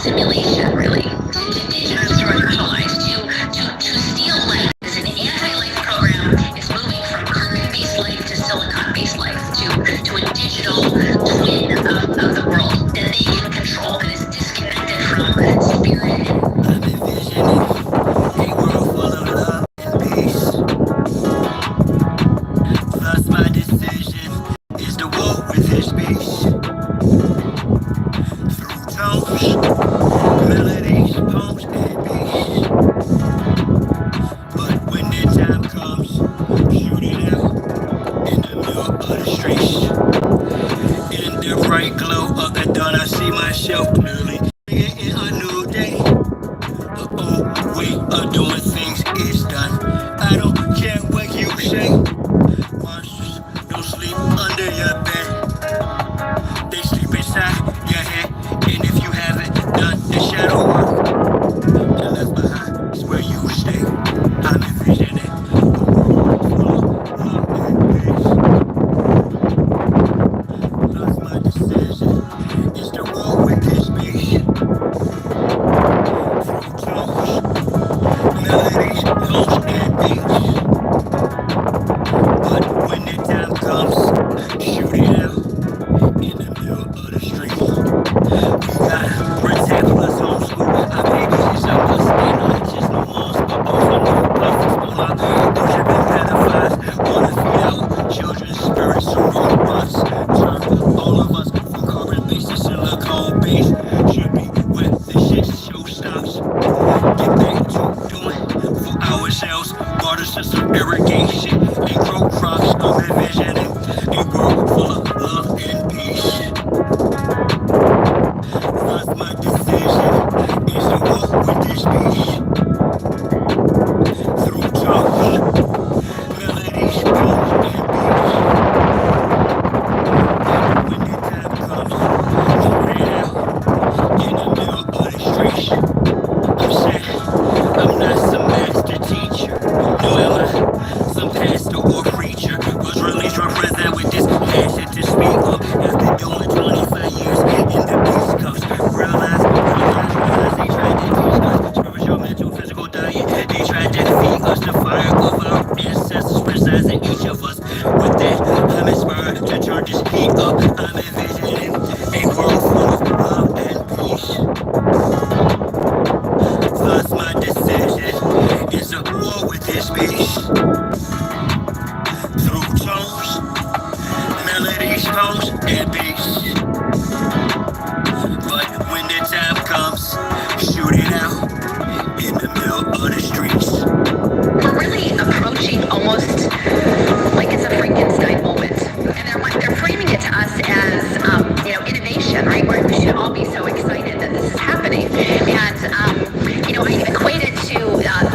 simulation, really. Indigenous ritualized to steal life. As an anti-life program is moving from carbon-based life to silicon-based life to a digital twin of the world that they can control, that is disconnected from spirit. I'm envisioning a world full of love and peace. Thus my decision is to walk with his peace. Through tones, melodies, poems, and beats. But when the time comes, shoot it out in the middle of the streets. In the bright glow of the dawn, I see myself clearly. In a new day, the old way of doing things is done. I don't care what you say. Monsters don't sleep under your bed. They sleep inside your head. And if you haven't done the shadow work, the left behind is where you stay. I'm envisioning a world full of love and peace. Thus my decision is to walk with this peace. Through tones, melodies, poems, and beats. But when the time comes, shoot it out in the middle of the streets. We gotta protect us homeschool. Our babies is a must. They not just no moms, but also no prophets. Pull out those should be pedophiles. Wanna feed our children's spirits so wrong us. Turn all of us from carbon-based to silicone-based. Should be where the shit show stops. Get back to doing for ourselves. Water system irrigation and grow crops. I'm envisioning a world full of love and peace. Thus my decision is to walk with this peace. Through tones, melodies, poems, and beats. But when the time comes, shoot it out in the middle of the streets. I'm saying I'm not some master teacher, nor am I some pastor or preacher. Was released to represent with this passion to speak up after doing 25 years in the East Coast. Realize they tried to teach us spiritual, mental, physical diet. They tried to feed us the fire of our ancestors resides in each of us. With that, I'm inspired to turn this heat up. I'm envisioning a world full of love and peace. Thus my decision is to war with his peace. Through tones, melodies, poems, and beats. But when the time comes, shoot it out in the middle of the streets. We're really approaching almost like it's a Frankenstein moment. And they're framing it to us as, innovation, right? Where we should all be so excited that this is happening. And, I equate it to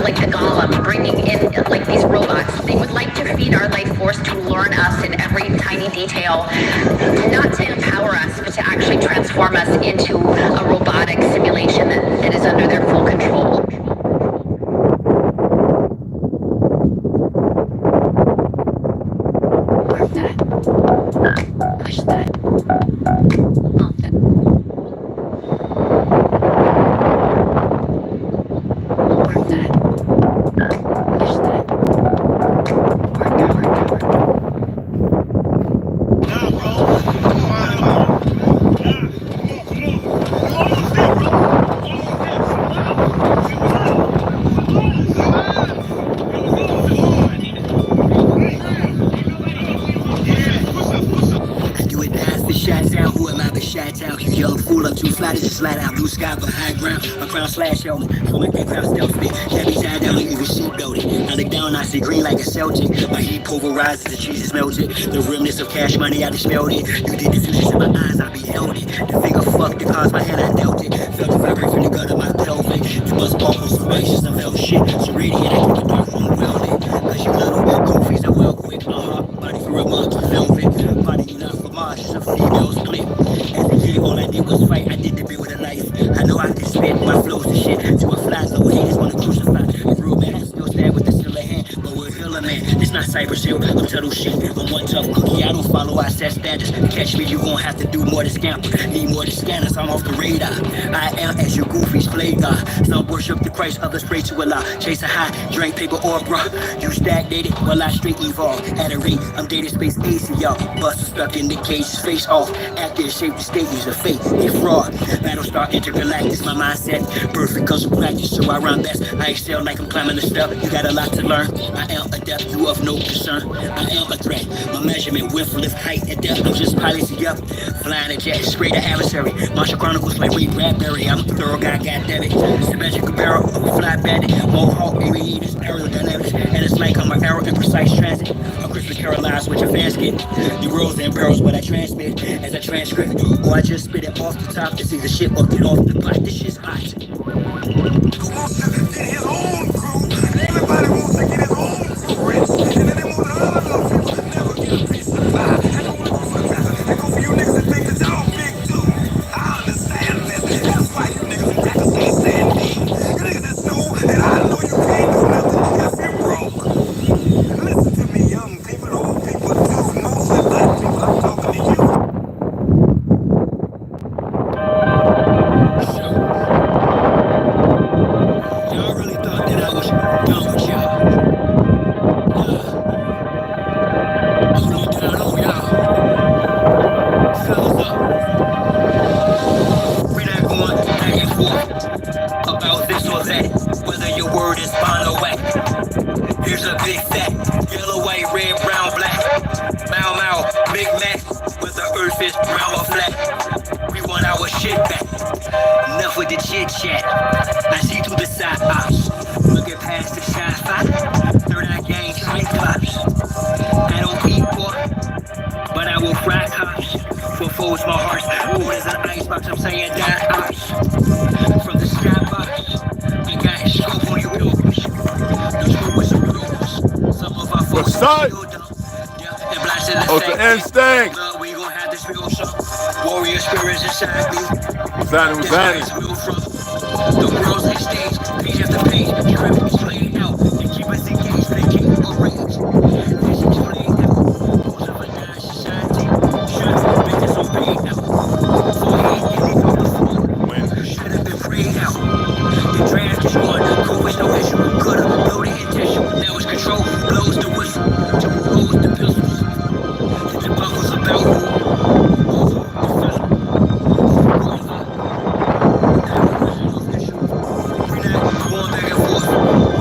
like the golem bringing in like these robots. They would like to feed our life force to learn us in every tiny detail, not to empower us, but to actually transform us into a robotic simulation that is under their full control. Push that. Hold it. Work that. Push that. Work that. Shots out, who am I but shots out? You young fool, I'm too fly to just slide out. Blue sky for high ground, a crown slash helmet. For my big crowd stealth me, Chevy tied down, even sheep goaded. I look down, I see green like a Celtic. My heat pulverizes, the cheese is melted. The realness of cash money, I just smelled it. You did the fusions in my eyes, I beheld it. The finger fucked the cards, my hand, I dealt it. Felt the vibrate from the gut of my pelvic. The bus balls, righteous, I felt shit. So radiate, I keep the dark room well lit. Cause you little goofies, I well quick. Body for a monkey, velvet. Body you not for Mars, just a female split. As a kid, all I did was fight, I did the bit with a knife. I know I can spit my flows and shit to a fly low. Haters wanna crucify. It's real man, I still stand with the silver hand. But we're healer man, it's not cyber shield. I'm turtle shit, I'm one tough cookie, I don't follow our set standards. To catch me, you gon' have to do more than scamper. Need more than scanners, I'm off the radar. I am as your goofies play God. Some worship the Christ, others pray to Allah. Chase a high, drink paper or bruh. You stagnated, well I straight evolve. At a rate, I'm dating space AC, y'all. Buster stuck in the cage, face off. Actor shape the stages of fate, they fraud. Battlestar intergalactic, my mindset. Perfect cause of practice, so I run best. I excel like I'm climbing a step. You got a lot to learn. I am adept, you of no concern. I am a threat. My measurement, width, lift, height, and depth. I'm just piloting up. Flying a jet, straight to adversary. Martial Chronicles like Ray Bradbury. I'm a thorough guy, goddammit. Symmetrical barrel, fly bandit. Mohawk, baby, this aerodynamics. And it's like I'm an arrow in precise transit. A crystal paralyzed what your fans get. The rules and barrels what I transmit as a transcript. Or I just spit it off the top to see the shit or get off the pot. This shit's hot. Who wants to get his own crew? Everybody wants to get his own crew rich. And then they want to love you. Never get a piece of the pie. I don't want to go for nothing. I go for you niggas that think that y'all big too. I understand this. That's why you niggas got to say saying me. You niggas just know that I know you can't do nothing if you're broke. Listen to me, young people, old people too. Mostly black people. I'm talking to you. Y'all really thought that I was done with y'all. Only down on y'all. Fellas up. We're not going back and forth about this or that. Whether your word is bond or whack. Here's a big fat. Yellow, white, red, brown, black. Mau Mau, Big Mac. Whether earth is round or flat. We want our shit back. Enough with the chit chat. I see through the side ops. Looking past the shot spot. Third eye gang, cyclops. I don't eat pork, but I will fry cops. For foes, my heart's cold as an icebox. I'm saying die ops. From the skybox, I got scope on your doors. The truth was some rules. Some of our folks side? still dumb. Yeah, and blasted the Oh, it's the instinct. Love, we gon' have this real show. Warrior spirits inside me. Who's that? The world's like stage, page after page, script played out, they keep us engaged, they keep arranged. Visions played out, rules of a non-society, should make us obeyed out. For hate, get me off the floor, should have been prayed out. The draft is on, COVID's no issue, could've loaded in tissue, now it's control, blows the whistle, to rolls the pistols, the buckles about who, going back and forth.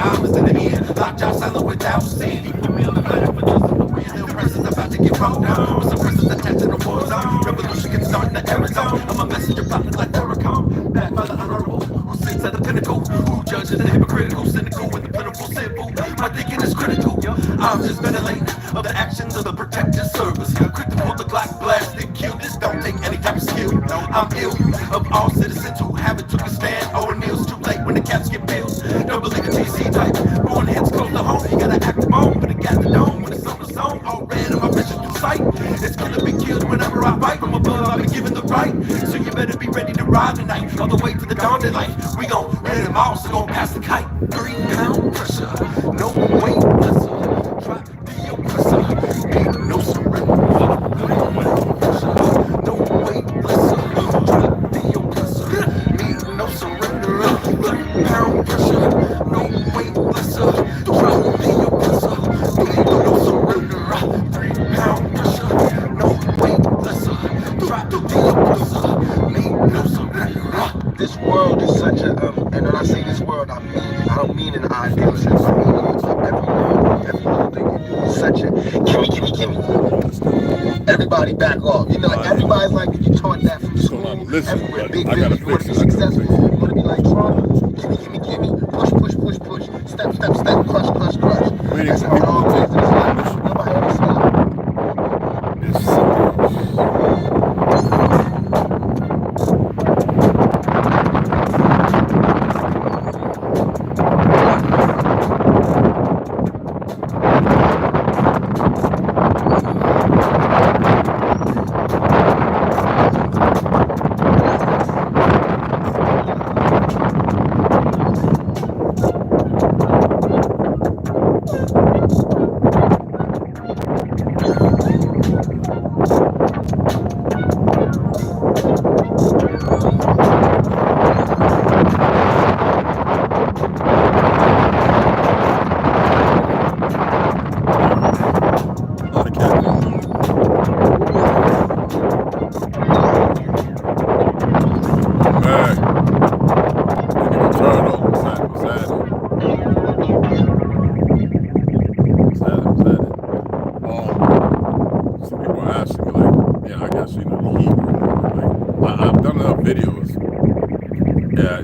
time is in the end. Lockjaw silent without sin. You put me on the planet for just a win. The rest is about to get rolled down. With some prisoners attached to the war zone. Revolution can start in the Arizona. I'm a messenger prophet like Terracom. Backed by the honorable who sits at the pinnacle. Who judges the hypocritical, cynical with the plentiful simple. My thinking is critical. I'm just ventilating of the actions of the protective service. Quick to pull the Glock, blast and kill. This don't take any type of skill. I'm ill of all citizens who haven't took a stand. Or kneels too late when the caps get bills. Don't believe the TC type. Born hits close to home. You gotta act on, but it got the dome. When it's on the zone, all red and my vision through sight. It's gonna be killed whenever I fight. From above, I've been given the right. So you better be ready to ride tonight. All the way to the dawn daylight. We gon' let them all, so gon' pass the kite. 3-pound pressure. No weight pressure. Drop the oppressor. Ain't no surrender. 3-pound pressure. No weight pressure. Drop the oppressor. Need no surrender. 3-pound pressure. No weight pressure. Drop the oppressor. Need no surrender. 3-pound pressure. No weight pressure. Drop the oppressor. Need no surrender. This world is such a and when I say this world, I don't mean in an ideal sense. I mean every little thing you do is such a gimme. Everybody back off. You know, everybody's like you taught that from school. Everywhere, big business, you want to be successful. You want to be like Trump. Gimme. Push. Step, crush. That's how it always is. Nobody ever stops.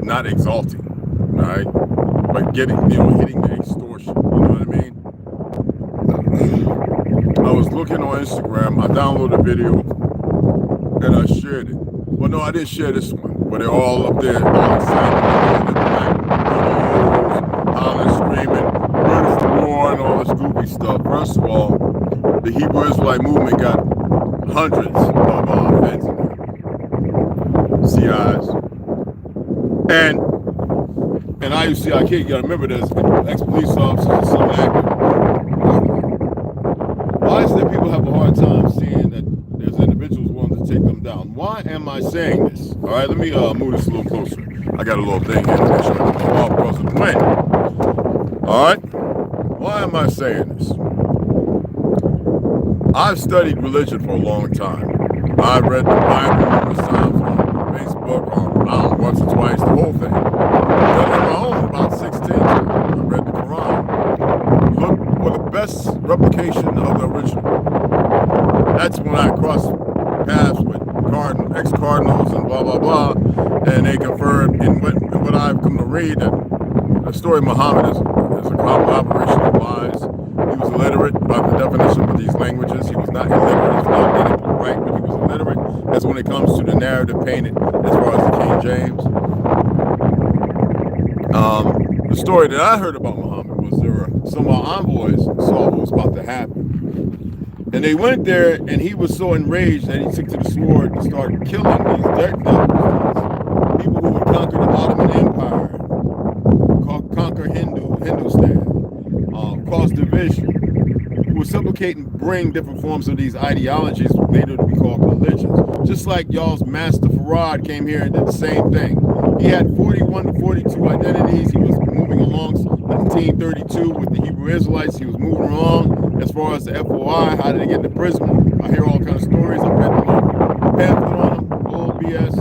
Not exalting, right? But hitting the extortion. You know what I mean? I was looking on Instagram. I downloaded a video and I shared it. Well, no, I didn't share this one. But they're all up there, all excited, hollering, screaming, "Where's the war?" and all this goofy stuff. First of all, the Hebrew Israelite movement got hundreds of feds in there, CIs. And I used to see, I can't remember there's ex-police officers and some active. Why is it that people have a hard time seeing that there's individuals willing to take them down? Why am I saying this? All right, let me move this a little closer. I got a little thing here to make sure I don't fall across the wind. All right, why am I saying this? I've studied religion for a long time. I've read the Bible numerous times on Facebook, once or twice, the whole thing. But on my own, about 16 times, I read the Quran. Look for the best replication of the original. That's when I crossed paths with ex-cardinals and blah, blah, blah, and they conferred in what I've come to read that the story of Muhammad is a collaboration of lies. He was illiterate by the definition of these languages. He was not illiterate, he was not getting it right, but he was illiterate. That's when it comes to the narrative painted as far as the King James. The story that I heard about Muhammad was there were some of our envoys saw what was about to happen. And they went there, and he was so enraged that he took to the sword and started killing these dirt devils, people who would conquer the Ottoman Empire, conquer Hindustan, cause division, who would supplicate and bring different forms of these ideologies later to be called religions. Just like y'all's Master Farad came here and did the same thing. He had 41 to 42 identities. He was moving along 1932 with the Hebrew Israelites. He was moving along as far as the FOI. How did they get into prison? I hear all kinds of stories. I've read the pamphlet on them, all BS.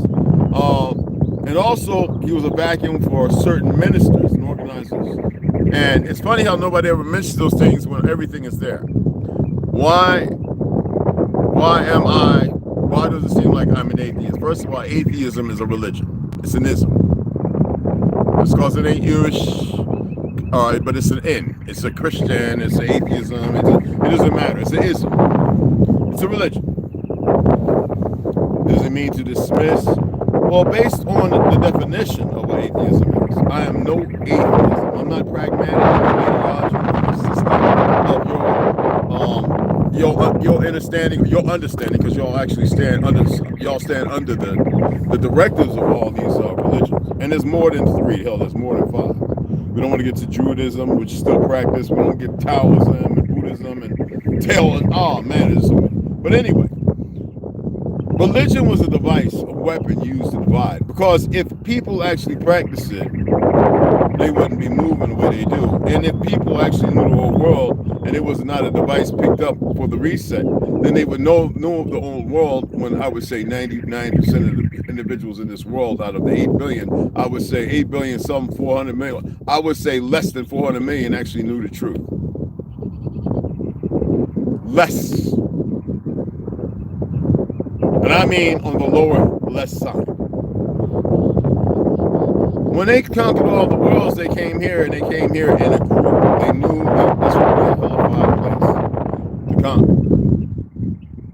And also, he was a vacuum for certain ministers and organizers And it's funny how nobody ever mentions those things when everything is there. Why does it seem like I'm an atheist? First of all, atheism is a religion. It's an ism. Just because it ain't Jewish, all right, but it's an in. It's a Christian, it's an atheism, it doesn't matter. It's an ism. It's a religion. Does it mean to dismiss? Well, based on the definition of what atheism is, I am no atheism. I'm not pragmatic. I'm your understanding, because y'all actually stand under the directives of all these religions, and there's more than 3. Hell, there's more than 5. We don't want to get to Judaism, which is still practiced. We don't get Taoism and Buddhism and Taoism. Oh man, there's so many. But anyway, religion was a device, a weapon used to divide. Because if people actually practice it, they wouldn't be moving the way they do. And if people actually knew the whole world, and it was not a device picked up for the reset, then they would know of the whole world. When I would say 99% of the individuals in this world out of the 8 billion, I would say 8 billion, some 400 million. I would say less than 400 million actually knew the truth. Less. And I mean on the less side. When they conquered all the worlds, they came here, and they came here in a group. They knew that this would be a hellfire place to conquer.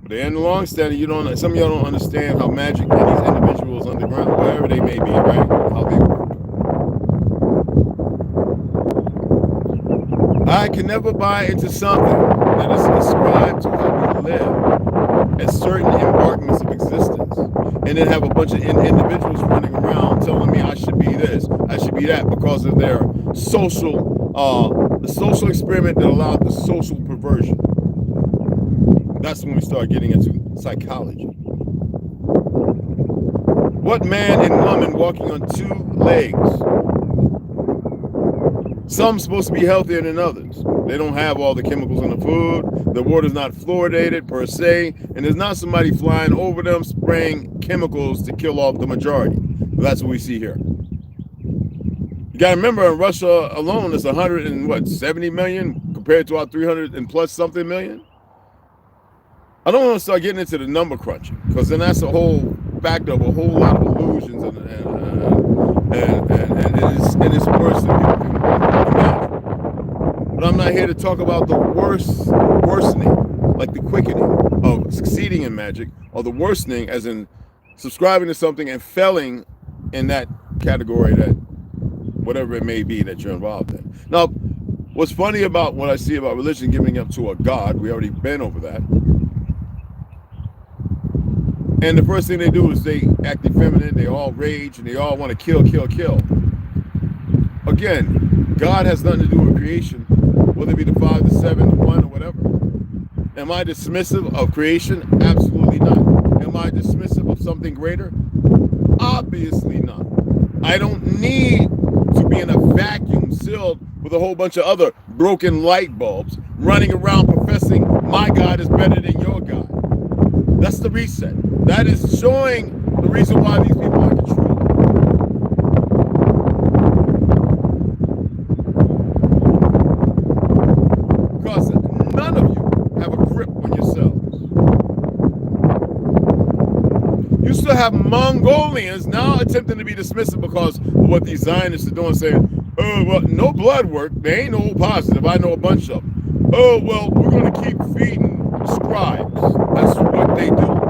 But they're in the long standing, some of y'all don't understand how magic and these individuals underground, wherever they may be, right? How they work. I can never buy into something that is ascribed to how we live at certain embarkments of existence, and then have a bunch of individuals running around telling me I should be this, I should be that, because of their the social experiment that allowed the social perversion. That's when we start getting into psychology. What man and woman walking on 2 legs? Some supposed to be healthier than others. They don't have all the chemicals in the food. The water's not fluoridated per se, and there's not somebody flying over them spraying chemicals to kill off the majority. That's what we see here. You got to remember, in Russia alone, it's 170 million compared to our 300 and plus something million. I don't want to start getting into the number crunching, because then that's a whole factor of a whole lot of illusions and it's worse than people can imagine. But I'm not here to talk about the worsening, like the quickening of succeeding in magic, or the worsening as in subscribing to something and failing in that category, that whatever it may be that you're involved in. Now, what's funny about what I see about religion giving up to a god, we already been over that. And the first thing they do is they act effeminate, they all rage, and they all want to kill. Again, God has nothing to do with creation, whether it be the 5, the 7, the 1, or whatever. Am I dismissive of creation? Absolutely not. Am I dismissive of something greater? Obviously not. I don't need to be in a vacuum sealed with a whole bunch of other broken light bulbs running around professing my God is better than your God. That's the reset. That is showing the reason why these people are controlled. Because none of you have a grip on yourselves. You still have Mongolians now attempting to be dismissive because of what these Zionists are doing, saying, oh, well, no blood work. They ain't no positive. I know a bunch of them. Oh, well, we're going to keep feeding scribes. That's what they do.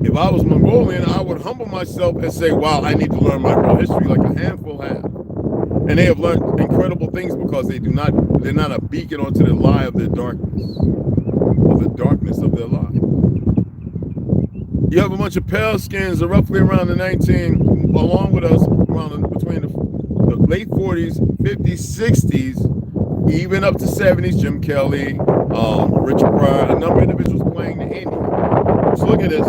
If I was Mongolian, I would humble myself and say, wow, I need to learn my real history like a handful have. And they have learned incredible things because they're not a beacon onto the lie of their darkness, of the darkness of their lie. You have a bunch of pale skins roughly around the along with us, around between the late 40s, 50s, 60s, even up to 70s, Jim Kelly, Richard Pryor, a number of individuals playing the Indian. So look at this.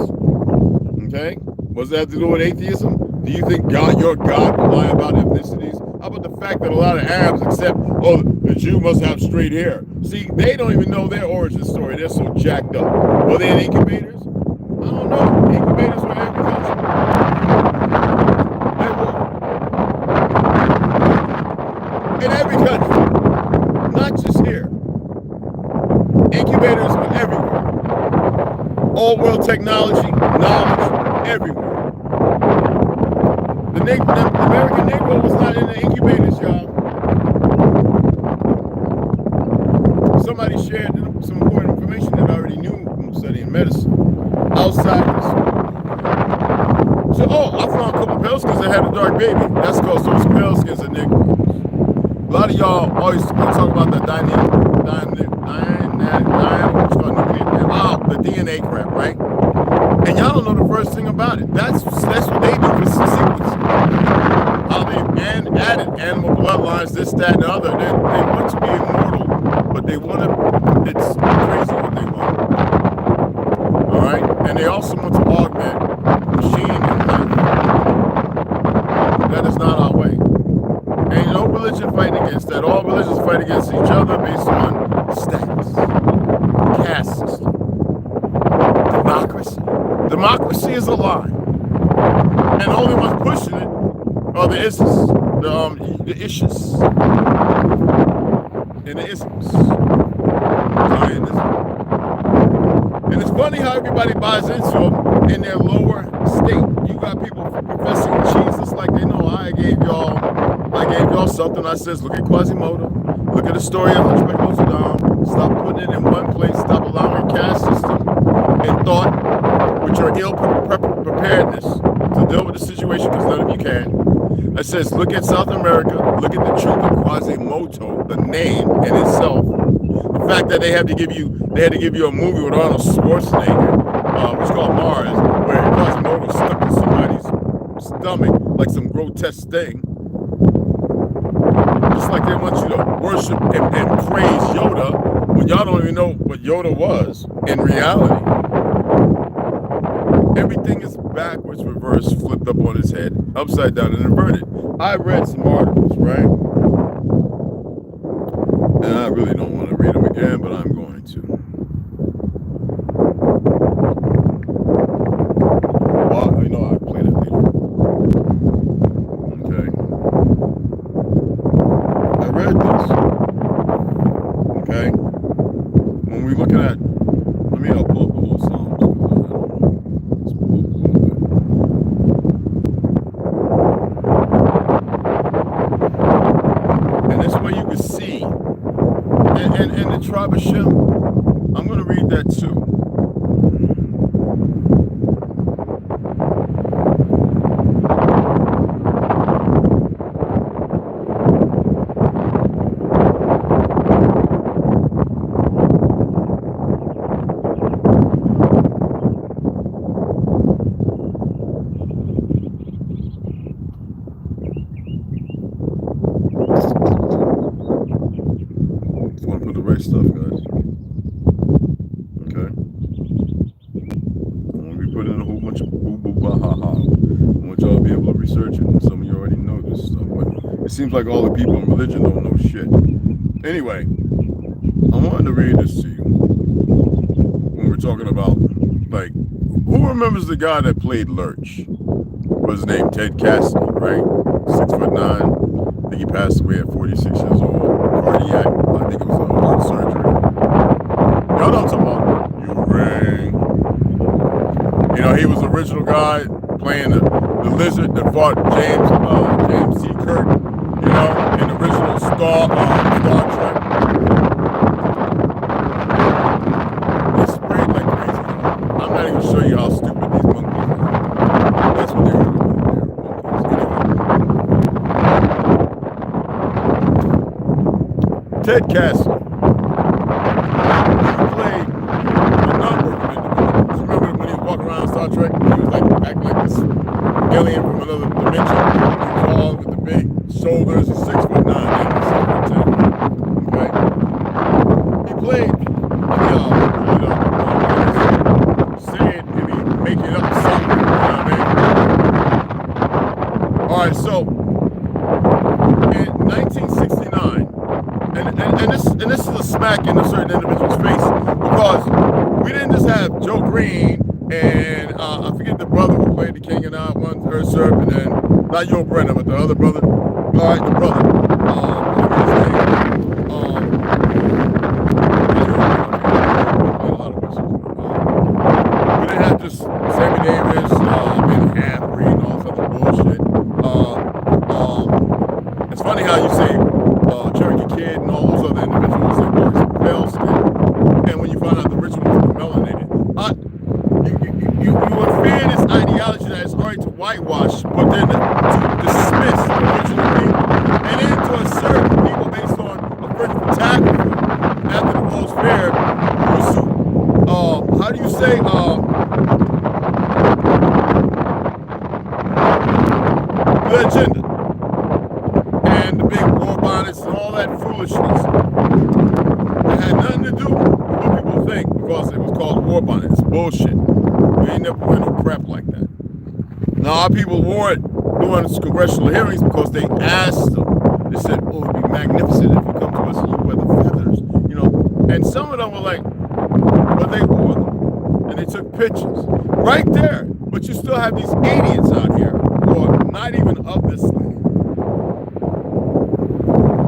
Okay, what does that have to do with atheism? Do you think your God will lie about ethnicities? How about the fact that a lot of Arabs accept, oh, the Jew must have straight hair? See, they don't even know their origin story. They're so jacked up. Were they in incubators? I don't know. Incubators were agriculture. They were. in every country, not just here. Incubators are everywhere. All world technology, knowledge, everywhere. The American Negro was not in the incubators, y'all. Somebody shared some important information that I already knew from studying medicine. Outsiders. So, I found a couple pale skins that had a dark baby. That's because those pale skins are Negroes. A lot of y'all always talk about the DNA crap, right? And y'all don't know the first thing about it. That's what they do for sequencing. How they added animal bloodlines, this, that, and the other. They want to be immortal, but they want to. It's crazy what they want. All right, and they also want to augment machine and life. That is not our way. Ain't no religion fighting against that. All religions fight against each other based on status, caste system, democracy. Democracy is a lie, and the only ones pushing it are the isms, the issues, and the isms. Zionism. And it's funny how everybody buys into them in their lower state. You got people professing Jesus like they know. I gave y'all something. I says, look at Quasimodo. Look at the story of Hunchback Notre Dame. Stop putting it in one place. Stop allowing caste system and thought, which are ill preparedness to deal with the situation because none of you can. I says, look at South America. Look at the truth of Quasimodo, the name in itself. The fact that they had to give you a movie with Arnold Schwarzenegger, which is called Mars, where Quasimodo stuck in somebody's stomach like some grotesque thing. Just like they want you to worship and praise Yoda when y'all don't even know what Yoda was in reality. Everything is backwards, reversed, flipped up on its head, upside down, and inverted. I read some articles, right? And I really don't want to read them again, but I'm going to. Well, you know, I'll play that later. Okay. I read this. Okay. When we're looking at, I'll pull up the whole song. And this way you can see. And the tribe of Shem, I'm going to read that too. Stuff, guys. Okay. When we put in a whole bunch of boo boo ba ha ha, I want y'all to be able to research it. Some of you already know this stuff, but it seems like all the people in religion don't know shit. Anyway, I wanted to read this to you when we're talking about, like, who remembers the guy that played Lurch? What was his name? Ted Cassidy, right? 6'9". I think he passed away at 46 years old. Cardiac. I think it was a heart surgery. Y'all know what I'm talking about. You ring. You know, he was the original guy playing the lizard that fought James C. Kirk, you know, in the original Star Trek. They sprayed like crazy. I'm not even sure you how stupid these monkeys are. That's what they were doing. Ted Cassidy. He played a number of individuals. Remember when he was walking around Star Trek? He was like acting like this alien from another dimension. Tall with the big shoulders, he's 6'9", 6'10". Okay? He played, saying if he make it up something, you know what I mean? Alright, so in 1969, and this is a smack in a certain individual's face, because we didn't just have Joe Green and I forget the brother who played the King and I, one Usurp, and then not Yul Brynner, but the other brother. All right, the brother. funny how you say Cherokee Kid and all those other individuals that were pale skin, and when you find out the rituals were melanated, you unfair this ideology that it's alright to whitewash, but then to dismiss the original people, and then to assert people based on a French photographer after the World's Fair, how do you say, the agenda and the big war bonnets and all that foolishness that had nothing to do with what people think because it was called war bonnet. It's bullshit. We ain't never wear no crap like that. Now our people wore it during congressional hearings because they asked them. They said, "Oh, it'd be magnificent if you come to us and you wear the feathers," you know. And some of them were like, "Well, they wore them." And they took pictures right there. But you still have these idiots out here who are not even of this land.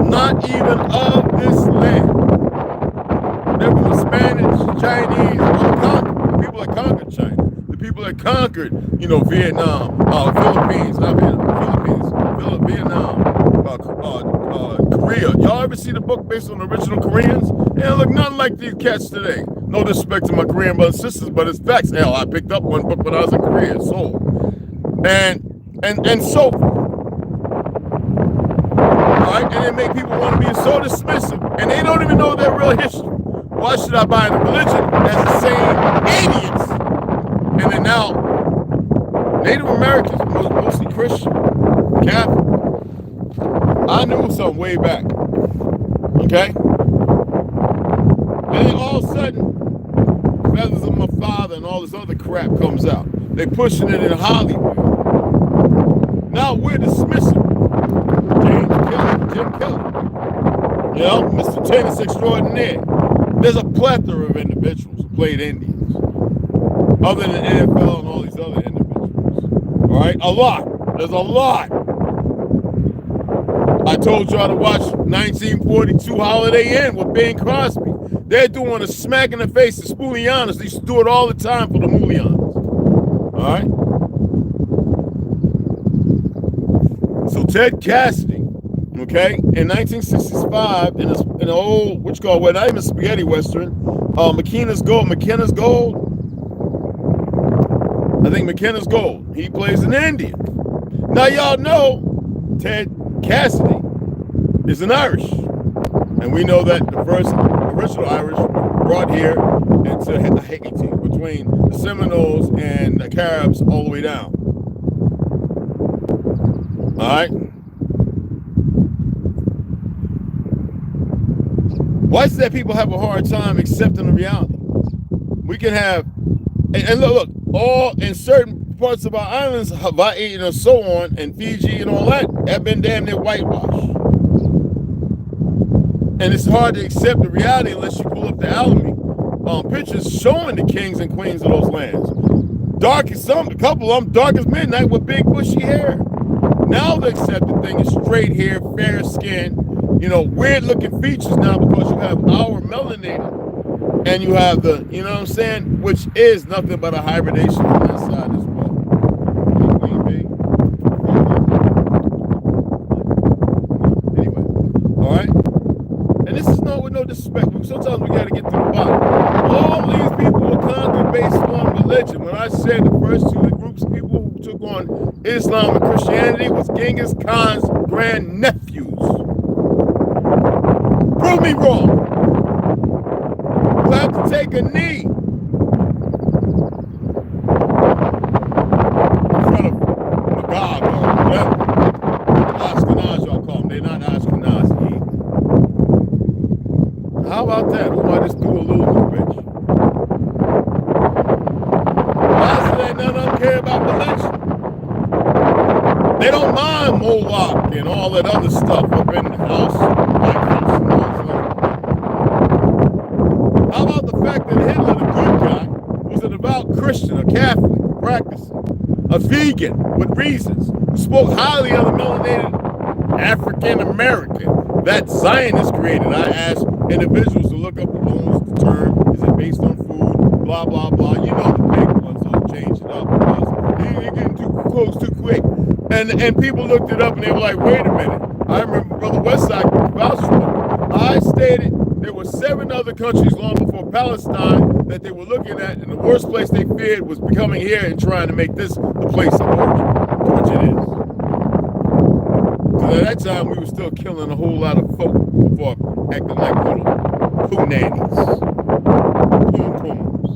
Not even of this land. They were the Spanish, Chinese, the people that conquered China, the people that conquered, you know, Vietnam, Philippines, Vietnam, Korea. Y'all ever see the book based on the original Koreans? They don't look nothing like these cats today. No disrespect to my Korean brothers and sisters, but it's facts. Hell, I picked up one book when I was in Korea, Seoul, and so forth. All right, and it make people want to be so dismissive, and they don't even know their real history. Why should I buy the religion as the same idiots? And then now, Native Americans, mostly Christian, Catholic. I knew something way back, okay? And then all of a sudden, Feathers of My Father and all this other crap comes out. They pushing it in Hollywood. Now we're dismissing Jim Kelly, you know, Mr. Tennis Extraordinaire. There's a plethora of individuals who played Indians, other than the NFL and all these other individuals. All right, a lot. There's a lot. I told y'all to watch 1942 Holiday Inn with Bing Crosby. They're doing a smack in the face to Spoolianos. They used to do it all the time for the Moolians. All right? So Ted Cassidy, okay, in 1965, in an old, what you call, well, not even spaghetti western, McKenna's Gold. I think McKenna's Gold. He plays an Indian. Now y'all know Ted Cassidy is an Irish. And we know that the first original Irish were brought here into Haiti between the Seminoles and the Caribs all the way down. All right? Why is it that people have a hard time accepting the reality? We can have, and look, all in certain parts of our islands, Hawaii and so on, and Fiji and all that, have been damn near whitewashed. And it's hard to accept the reality unless you pull up the Alamy pictures showing the kings and queens of those lands. Dark as some, a couple of them dark as midnight with big bushy hair. Now the accepted thing is straight hair, fair skin, you know, weird looking features now because you have our melanated. And you have the, you know what I'm saying, which is nothing but a hybridation on that side as well. Anyway, all right? And this is not with no disrespect. Sometimes we got to get to the bottom. All these people were conquered based on religion. When I said the first two groups of people who took on Islam and Christianity was Genghis Khan's grandnephews. Prove me wrong. You have to take a knee in front of Magog or whatever. Ashkenaz, y'all call them. They're not Ashkenaz. How about that? Who might just do a little bitch? Why is it that none of them care about religion? They don't mind Moloch and all that other stuff up in the house, White House and all that stuff. How about the fact that Hitler, the good guy, was a devout Christian, a Catholic, practicing, a vegan with reasons, who spoke highly of the melanated African American that Zionists created? I asked individuals to look up the loans, the term, is it based on food, blah, blah, blah. You know the big ones, so change it up because you're getting too close too quick. And people looked it up and they were like, wait a minute. I remember stated there were 7 other countries long before Palestine that they were looking at, and the worst place they feared was becoming here and trying to make this the place of origin, which it is. Because at that time, we were still killing a whole lot of folk before acting like little poo nannies. Poom-pooms.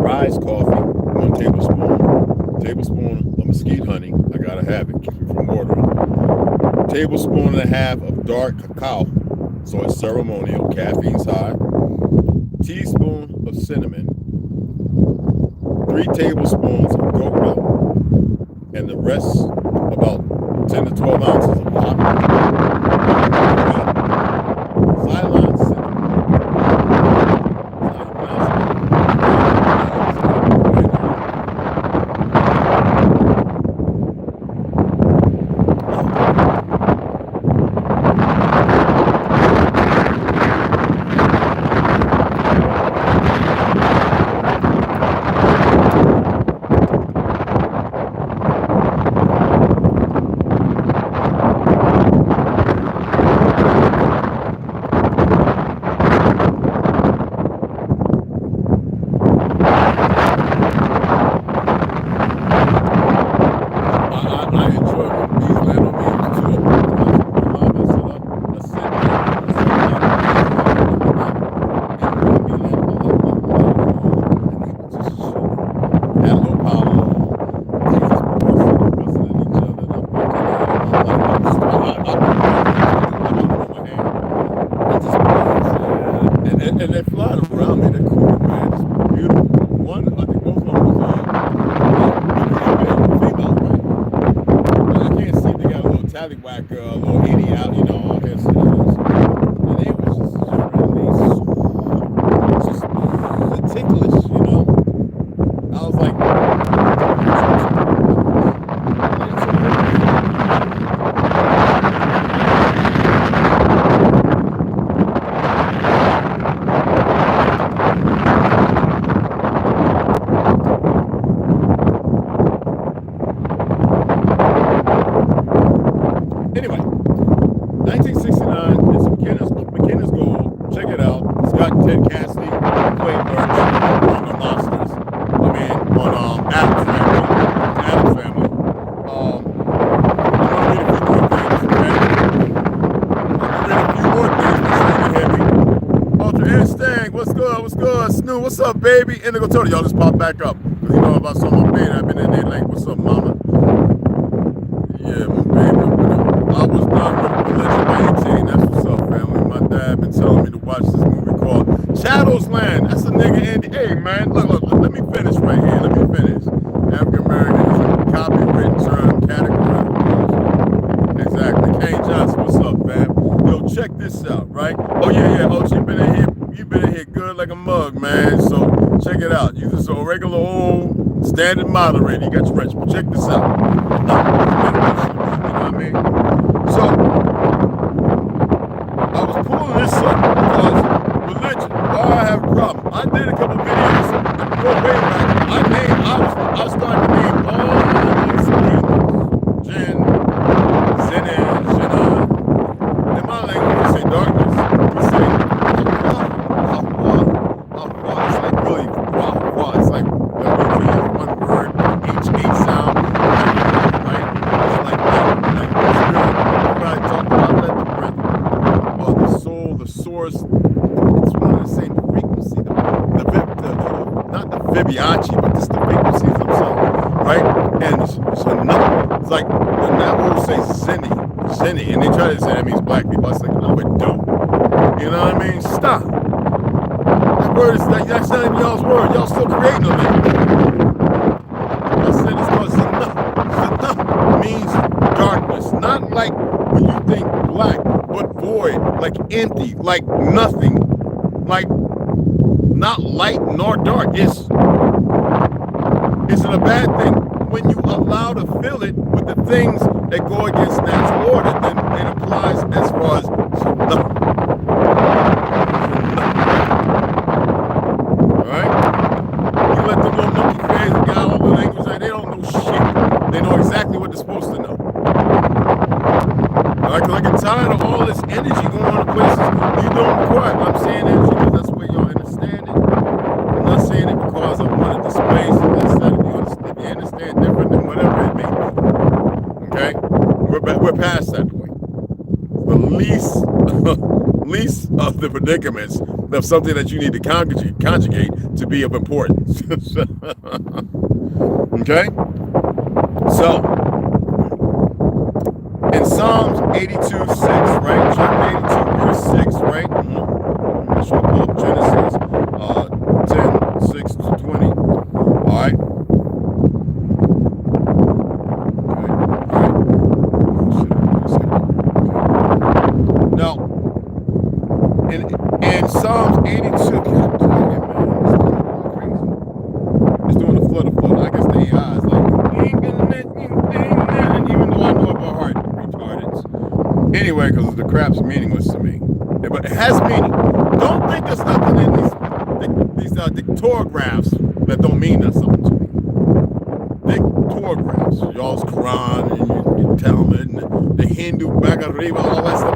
Rise coffee, 1 tablespoon. Tablespoon of mesquite honey. I gotta have it, keep it from watering. Tablespoon and a half of dark cacao, so it's ceremonial, caffeine's high. Teaspoon of cinnamon. 3 tablespoons of goat milk, and the rest, about 10 to 12 ounces of poppy. Ceylon cinnamon. And they're flying around me. They're cool, man. It's beautiful. One, I think both of them was females, right? I can't see. They got a little tallywhack, a little itty out, you know, all this. And they was just ticklish, you know. I was like, anyway, 1969 is McKenna's Gold. Check it out. Scott and Ted Cassidy played merch on the Monsters. I mean, on Adam's Family. Adam's Family. I'm gonna read a few more things, okay? Ultra Air Stang, what's good? What's good? Snoo, what's up, baby? Indigo Tony, y'all just pop back up. Because you know about some of my baby. I've been in there like, what's up, mama? Yeah, my baby. I was done with religion by 18. That's what's up, family. My dad been telling me to watch this movie called Shadow's Land. That's a nigga Andy. Hey, man, look, let me finish right here. Let me finish. African American is a copywritten term category. Exactly. Kane Johnson, what's up, fam? Yo, check this out, right? Oh, yeah. Oh, you been in here. You been in here good like a mug, man. So check it out. You just a regular old standard moderator. You got your wrench, but check this out. You know what I mean? So, I was pulling this up because religion, why I have a problem. I did a couple videos, go way back. I started to name all these demons. Jinn, Zinnin, Jinnan. In my language, we say darkness. We say, it's like really, it's like, one word, H sound, right? It's like that. Everybody talk about let the breath, or the soul, the source. It's one of the same frequency, not the Fibonacci, but just the frequencies themselves, right? And it's like the Navajo say Zinni, and they try to say that means black people. I was like, no, it don't. You know what I mean? Stop. That word is that's not even y'all's word. Y'all still creating a language. I said it's called Zana. Zana means darkness, not like when you think black, but void, like empty, like nothing, like not light nor dark. It's a bad thing when you allow to fill it with the things that go against natural order. Then it applies as far as Zana. All right. You let the little monkey fans and got all the language, like they don't know shit. They know exactly what they're supposed to energy going to places you don't require. I'm saying energy because that's where y'all understand it. I'm not saying it because I want to displace it. If you understand different than whatever it may be. Okay? We're past that point. The least of the predicaments of something that you need to conjugate to be of importance. Okay? So, in Psalms 82:6, right? Chapter 82, verse 6, right? I'm sure pull up Genesis 10:6-20. All right? Now, in Psalms 82, God damn it, man, it's doing a flutter. I guess the AI is like, and even though I know it by heart, retarded. Anyway, because the crap's meaningless to me. But it has meaning. Don't think there's nothing in these dictographs that don't mean something to me. Dictographs, y'all's Quran and your Talmud and the Hindu back arriba, all that stuff.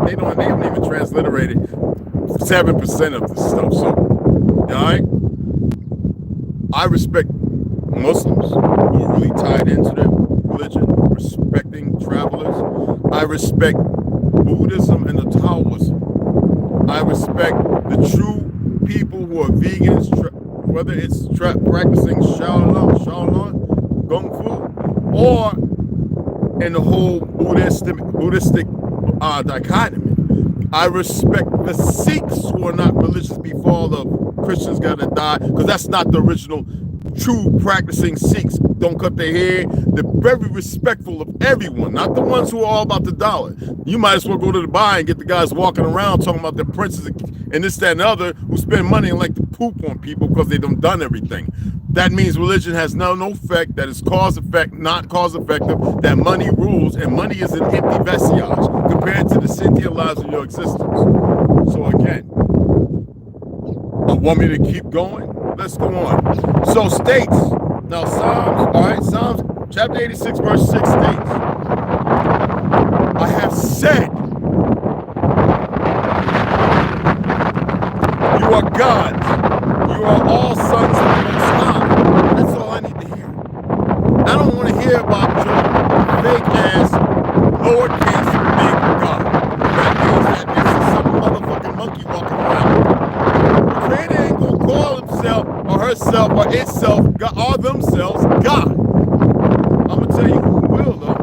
They don't even transliterate it 7% of the stuff. So, all right. I respect Muslims who are really tied into their religion, respecting travelers. I respect Buddhism and the Taoism. I respect the true people who are vegans, whether it's practicing Shaolin, Kung Fu, or in the whole Buddhistic dichotomy. I respect the Sikhs who are not religious before the Christians gotta die, because that's not the original true practicing Sikhs. Don't cut their hair. They're very respectful of everyone, not the ones who are all about the dollar. You might as well go to Dubai and get the guys walking around talking about their princes and this, that, and other who spend money and like to poop on people because they done everything. That means religion has no effect, that is cause-effect, not cause-effective, that money rules, and money is an empty vestige compared to the sentient lives of your existence. So again, want me to keep going? Let's go on. So states, now Psalms, all right, Psalms chapter 86, verse 6 states, I have said, you are gods, you are all sons of the Most High. That's all I need to hear. I don't want to hear about your fake ass, lowercase big God. That means that this is some motherfucking monkey walking around. The creator ain't gonna call himself or herself or itself or themselves God. I'm gonna tell you who will though.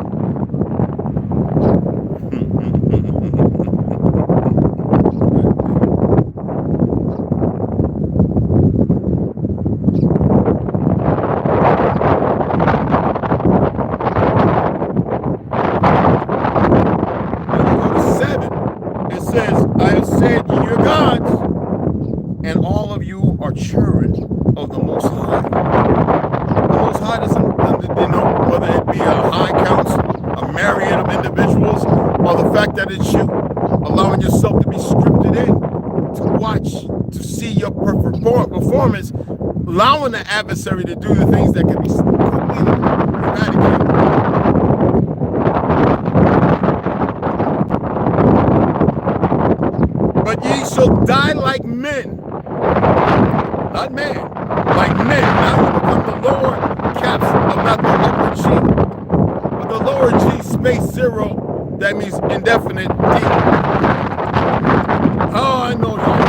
That it's you allowing yourself to be scripted in to watch, to see your performance, allowing the adversary to do the things that can be completely eradicated. But ye shall die like men, not man, like men. Now you become the lower caps of not the upper G, but the lower G space 0. That means indefinite D. Oh, I know y'all.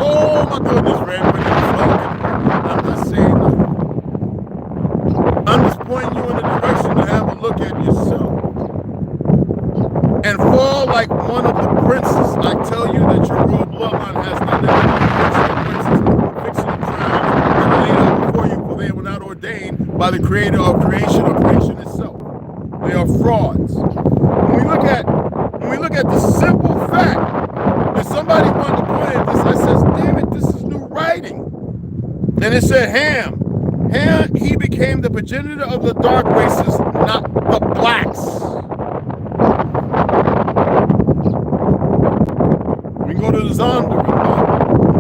Oh my goodness, Red. I'm just saying. I'm just pointing you in the direction to have a look at yourself. And fall like one of the princes. I tell you that your royal bloodline has nothing to do with fictional crimes that were laid out before you, for they were not ordained by the creator of creation or creation itself. They are frauds. When we look at the simple fact that somebody wanted to point at this, I says, damn it, this is new writing. And it said Ham, he became the progenitor of the dark races, not the blacks. We go to the Zonda,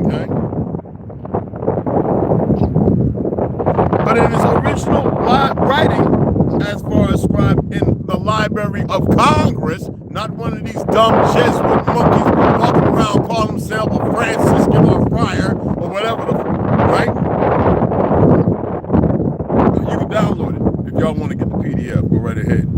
okay? But in his original writing, as far as scribed in the Library of Congress, not one of these dumb Jesuit monkeys walking around calling themselves a Franciscan or a friar or whatever, right? You can download it if y'all want to get the PDF. Go right ahead.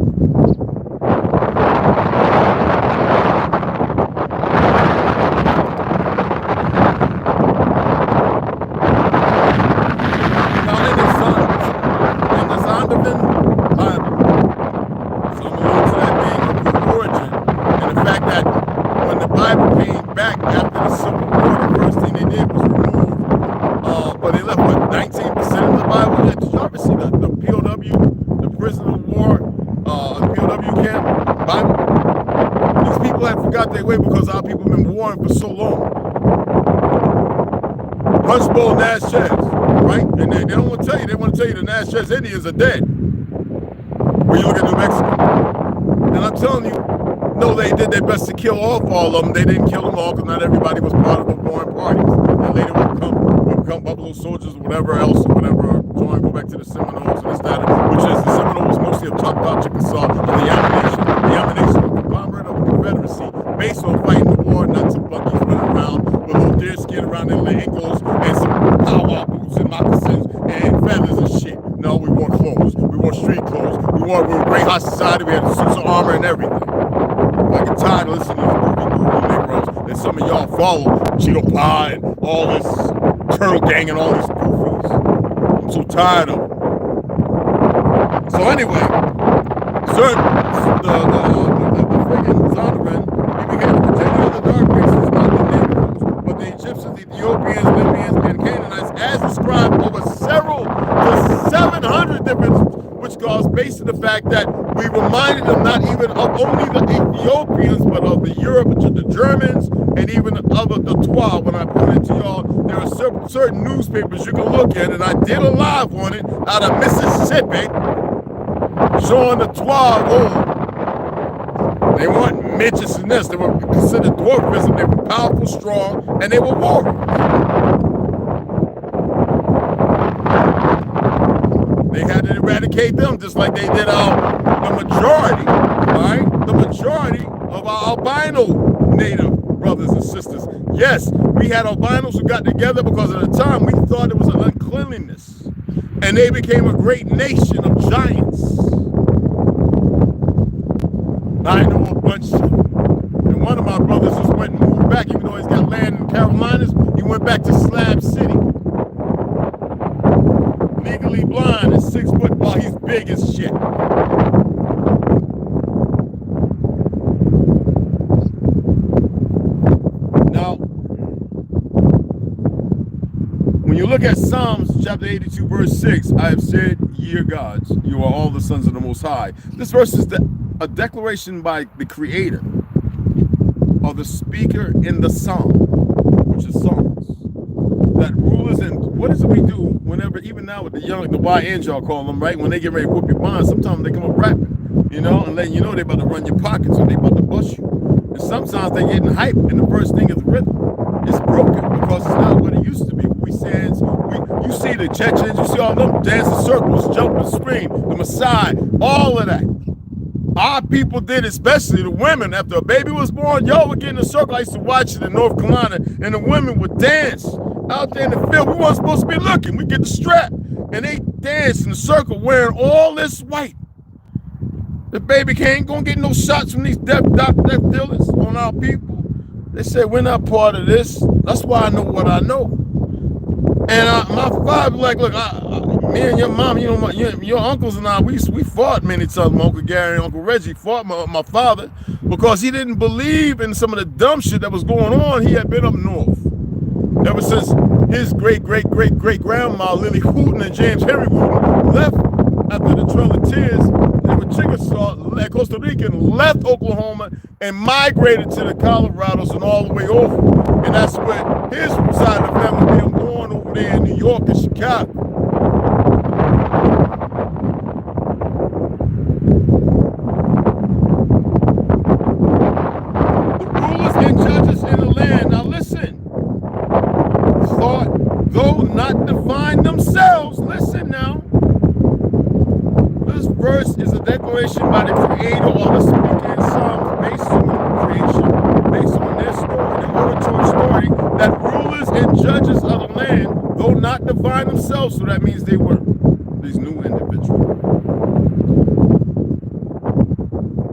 Because our people have been warring for so long. Punchbowl Natchez, right? And they don't want to tell you. They want to tell you the Natchez Indians are dead. When you look at New Mexico. And I'm telling you, no, they did their best to kill off all of them. They didn't kill them all because not everybody was part of the warring parties. And later would become Buffalo Soldiers or whatever else, or whatever. Join, go back to the Seminoles and this, that, which is the Seminoles mostly of Choctaw, Chickasaw, and the Yammer Nation, the conglomerate of the Confederacy, based on fighting the war, not some bunkies running around with little deer skin around their ankles and some power boots and moccasins and feathers and shit. No, we wore clothes. We wore street clothes. We were great high society. We had suits of armor and everything. I get tired of listening to these goofy Negroes that some of y'all follow, Cheeto Pie and all this Turtle Gang and all these goofies. I'm so tired of them. So anyway, the friggin' Zondervan, he began to continue the dark races, not the Negroes, but the Egyptians, Ethiopians, Libyans, and Canaanites, as described over several to 700 different witch gods, based on the fact that we reminded them not even of only the Ethiopians, but of the Europeans, the Germans, and even of the Twa. When I pointed to y'all, there are certain newspapers you can look at, and I did a live on it out of Mississippi, showing the Twa old. They weren't midgets and this. They were considered dwarfism. They were powerful, strong, and they were warriors. They had to eradicate them just like they did the majority, all right? The majority of our albino native brothers and sisters. Yes, we had albinos who got together because at the time we thought it was an uncleanliness. And they became a great nation of giants. I know a bunch of them. And one of my brothers just went and moved back, even though he's got land in the Carolinas, he went back to Slab City. Legally blind and 6 foot while he's big as shit. Now, when you look at Psalms chapter 82, verse 6, I have said, ye are gods, you are all the sons of the Most High. This verse is a declaration by the creator or the speaker in the psalm, which is Psalms, that rulers and what is it we do whenever, even now with the YNs y'all call them, right? When they get ready to whoop your behind, sometimes they come up rapping, you know, and letting you know they about to run your pockets or they about to bust you. And sometimes they getting hype, and the first thing is rhythm. It's broken because it's not what it used to be. You see the Chechens, you see all them dancing circles, jumping, scream, the Maasai, all of that. Our people did, especially the women. After a baby was born, y'all would get in a circle. I used to watch it in North Carolina, and the women would dance out there in the field. We weren't supposed to be looking. We get the strap, and they dance in a circle wearing all this white. The baby ain't gonna get no shots from these deaf dealers on our people. They said, we're not part of this. That's why I know what I know. And my father was like, look, me and your mom, you know, your uncles and I, we fought many times. My Uncle Gary and Uncle Reggie fought my father because he didn't believe in some of the dumb shit that was going on. He had been up north ever since his great-great-great-great-grandma, Lily Hooten and James Henry Hooten, left after the Trail of Tears. They were Chickasaw, Costa Rican, left Oklahoma and migrated to the Colorados and all the way over. And that's where his side of the family been born over there in New York and Chicago. The rulers and judges in the land, now listen, thought, though not define themselves, listen now. This verse verse is a declaration by the creator or the speaker in Psalms based on creation, based on their story, the oratory story, that rulers and judges of the land, though not divine themselves, so that means they were these new individuals,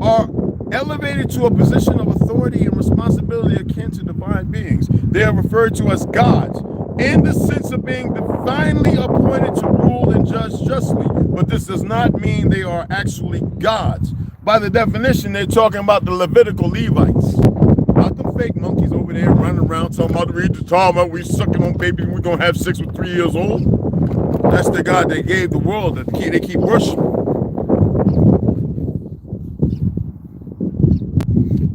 are elevated to a position of authority and responsibility akin to divine beings. They are referred to as gods in the sense of being divinely appointed to rule and judge justly, but this does not mean they are actually gods. By the definition, they're talking about the Levitical Levites, not the fake monkeys over there running around talking about read the Talmud, we sucking on babies, we're gonna have sex with 3 years old. That's the God they gave the world that they keep worshiping.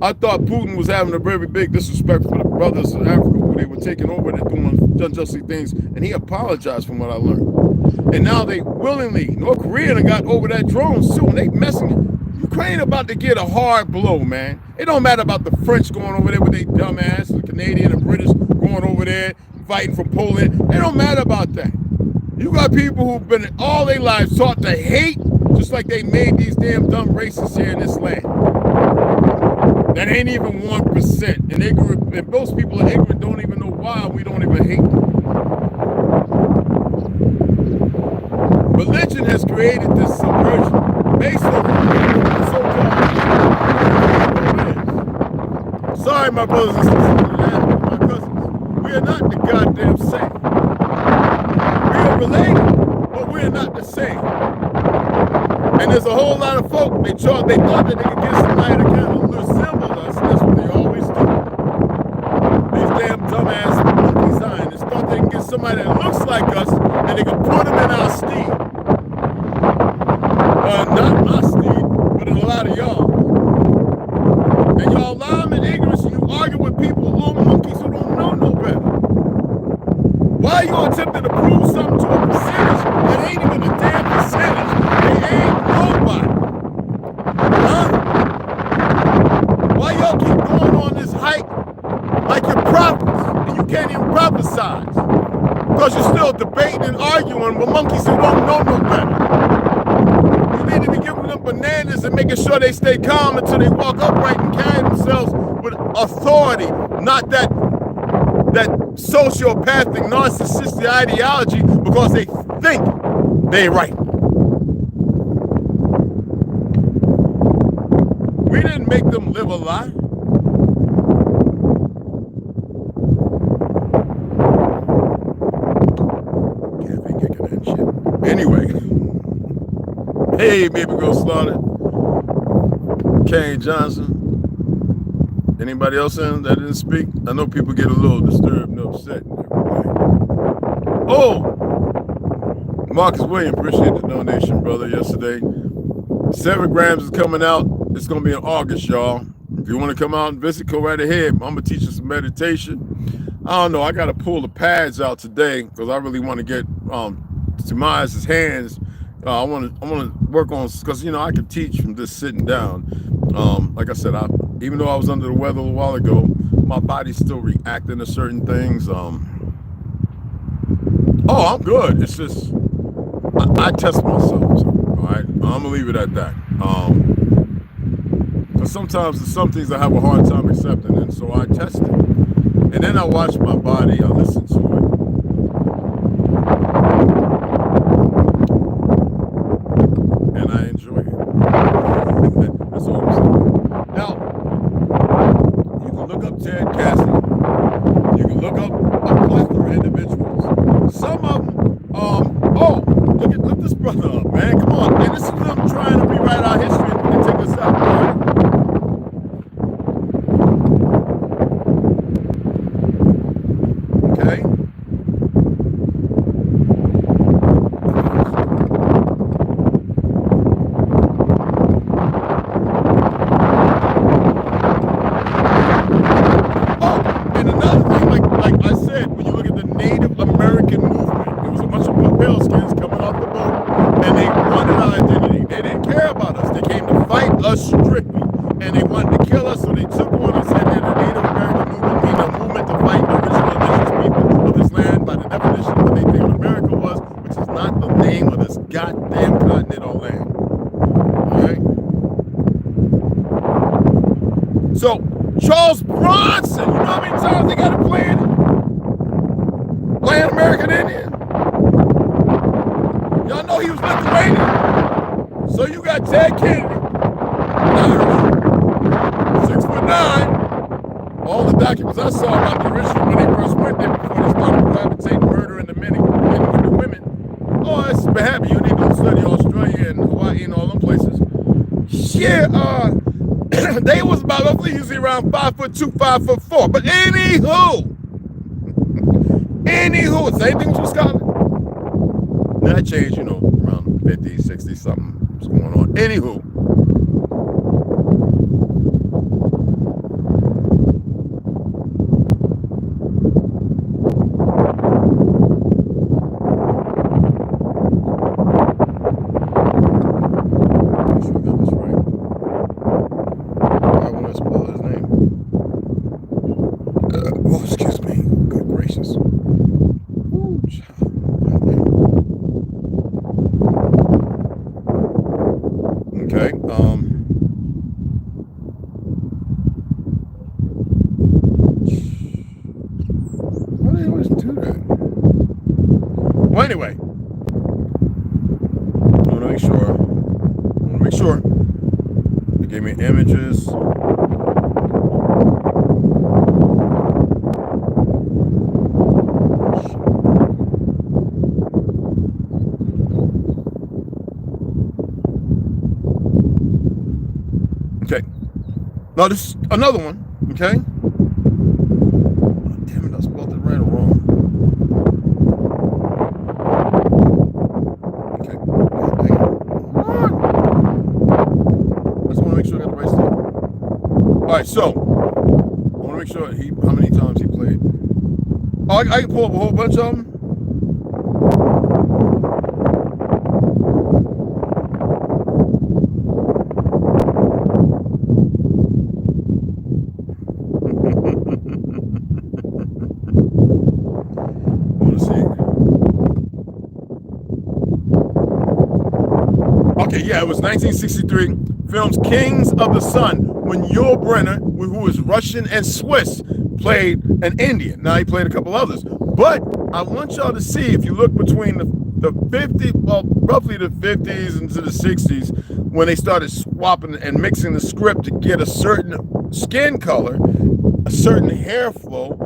I thought Putin was having a very big disrespect for the brothers in Africa who they were taking over, they're doing unjustly things, and he apologized from what I learned. And now they willingly, North Korea got over that drones too, and they messing. Ukraine about to get a hard blow, man. It don't matter about the French going over there with their dumb ass, the Canadian and British going over there fighting from Poland. It don't matter about that. You got people who've been all their lives taught to hate, just like they made these damn dumb racists here in this land. That ain't even 1%. And ignorant, and most people are ignorant, don't even know why we don't even hate them. Religion has created this subversion based on so-called. Sorry, my brothers and sisters, my cousins. We are not the goddamn same. We are related, but we are not the same. And there's a whole lot of folk, they thought that they could get somebody to kind of resemble us. That's what they always do. These damn dumbass monkey Zionists thought they can get somebody that looks like us and they can put them in our steed. Not my steed, but in a lot of y'all. And y'all lie in ignorance and you argue with people, little monkeys who don't know no better. Why are you attempting to prove something to a percentage that ain't even a damn percentage? They ain't nobody. Huh? Why y'all keep going on this hike like you're prophets and you can't even prophesize? Because you're still debating and arguing with monkeys who don't know no better. You need to be giving them bananas and making sure they stay calm until they walk upright and carry themselves with authority, not that sociopathic, narcissistic ideology because they think they're right. We didn't make them live a lie. Can't be kicking that shit. Anyway. Hey, baby girl Slaughter. Kane Johnson. Anybody else in that didn't speak? I know people get a little disturbed and upset and everything. Oh! Marcus William, appreciate the donation, brother, yesterday. 7 grams is coming out. It's going to be in August, y'all. If you want to come out and visit, go right ahead. I'm going to teach you some meditation. I don't know. I got to pull the pads out today because I really want to get Tomas' hands. I want to work on, because, you know, I can teach from just sitting down. Like I said, even though I was under the weather a while ago, my body's still reacting to certain things. Oh, I'm good. It's just, I test myself. All right, I'm gonna leave it at that. Because sometimes there's some things I have a hard time accepting, and so I test it, and then I watch my body. I listen to it, and I enjoy it. That's all I'm saying. Now, you can look up Ted Cassidy. You can look up a plethora of individuals. Some of them, oh, look this brother up, man. Come on, man. This is them trying to rewrite our history and take us out, man. Okay. Oh, and another thing, like I said, when you look at the Native American movement, it was a bunch of pale skins coming off the boat, and they wanted our identity. They didn't care about us. They came to fight us strictly, and they wanted to kill us, so they took on and said that the Native American movement being a movement to fight the original indigenous people of this land by the definition of what they think America was, which is not the name of this goddamn continent or land. Charles Bronson. You know how many times they got to play it? Playing American Indian. Y'all know he was Lithuanian. So you got Ted Kennedy, 6'9". All the documents I saw about the original when they first went there before they started cohabitating, murdering the men and with the women. Oh, that's happy. You need to study Australia and Hawaii and all them places. Yeah, they was about roughly usually around 5'2", 5'4". But anywho, same thing with Scotland. That changed, you know, around 50, 60 something. What's going on? Anywho. Anyway, I want to make sure. They gave me images. Okay. Now this is another one. Okay. Oh, damn it! I spelled it right or wrong. All right, so I want to make sure how many times he played. Oh, I can pull up a whole bunch of them. I want to see. Okay, yeah, it was 1963. Films Kings of the Sun, when Yul Brynner, who is Russian and Swiss, played an Indian. Now he played a couple others. But I want y'all to see, if you look between the 50s, well, roughly the 50s into the 60s, when they started swapping and mixing the script to get a certain skin color, a certain hair flow,